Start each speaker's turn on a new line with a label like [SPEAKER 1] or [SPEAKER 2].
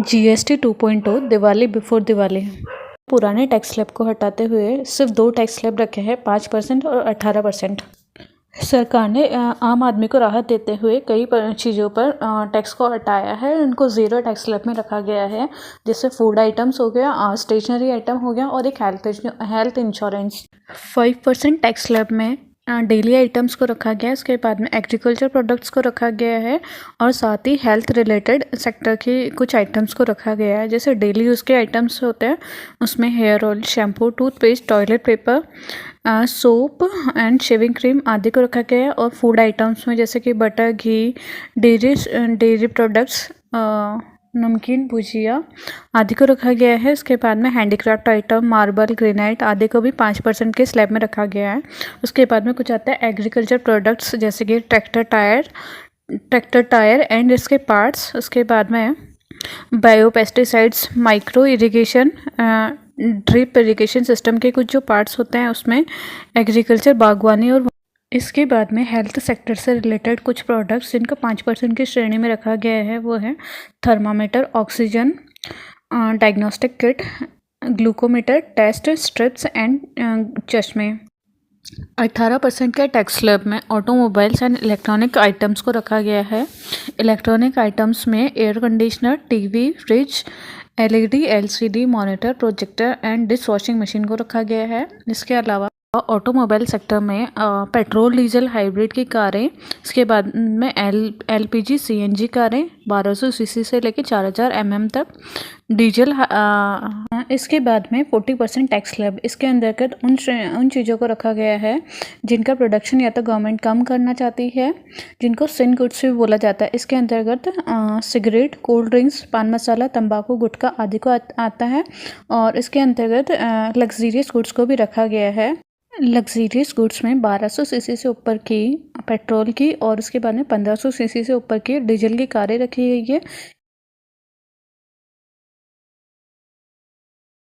[SPEAKER 1] GST 2.0 Diwali before Diwali. पुराने tax slab को हटाते हुए सिर्फ 2 टैक्स स्लैब रखे हैं, 5% और 18%। सरकार ने आम आदमी को राहत देते हुए कई चीज़ों पर टैक्स को हटाया है। इनको ज़ीरो टैक्स स्लैब में रखा गया है, जैसे फूड आइटम्स हो गया, स्टेशनरी आइटम हो गया और एक हेल्थ इंश्योरेंस। 5% टैक्स स्लैब में डेली आइटम्स को रखा गया है। इसके बाद में एग्रीकल्चर प्रोडक्ट्स को रखा गया है और साथ ही हेल्थ रिलेटेड सेक्टर की कुछ आइटम्स को रखा गया है। जैसे डेली यूज़ के आइटम्स होते हैं उसमें hair oil, shampoo, toothpaste, toilet paper, soap and shaving cream आदि को रखा गया है। और फूड आइटम्स में जैसे कि बटर, घी, डेयरी प्रोडक्ट्स, नमकीन, भुजिया आदि को रखा गया है। इसके बाद में हैंडीक्राफ्ट आइटम, मार्बल, ग्रेनाइट आदि को भी 5% के स्लैब में रखा गया है। उसके बाद में कुछ आता है एग्रीकल्चर प्रोडक्ट्स, जैसे कि ट्रैक्टर टायर एंड इसके पार्ट्स। उसके बाद में bio pesticides, micro irrigation, drip irrigation system के कुछ जो पार्ट्स होते हैं उसमें एग्रीकल्चर, बागवानी। और इसके बाद में हेल्थ सेक्टर से रिलेटेड कुछ प्रोडक्ट्स जिनको 5% की श्रेणी में रखा गया है वो है thermometer, oxygen, diagnostic kit, glucometer, test strips and चश्मे। 18% के टैक्स स्लैब में ऑटोमोबाइल्स एंड इलेक्ट्रॉनिक आइटम्स को रखा गया है। इलेक्ट्रॉनिक आइटम्स में air conditioner, TV, fridge, LED, LCD, monitor, projector and dish washing machine को रखा गया है। इसके अलावा ऑटोमोबाइल सेक्टर में पेट्रोल, डीजल, हाइब्रिड की कारें, इसके बाद में एलपीजी, सीएनजी कारें 1200 सीसी से लेकर 4000 एमएम तक, डीजल। इसके बाद में 40% टैक्स स्लैब, इसके अंतर्गत उन चीज़ों को रखा गया है जिनका प्रोडक्शन या तो गवर्नमेंट कम करना चाहती है, जिनको सिन गुड्स भी बोला जाता है। इसके अंतर्गत सिगरेट, कोल्ड ड्रिंक्स, पान मसाला, तंबाकू, गुटखा आदि को आता है। और इसके अंतर्गत लग्जीरियस गुड्स को भी रखा गया है। लग्जीरियस गुड्स में 1200 सीसी से ऊपर की पेट्रोल की और उसके बाद में 1500 सीसी से ऊपर की डीजल की कारें रखी गई है।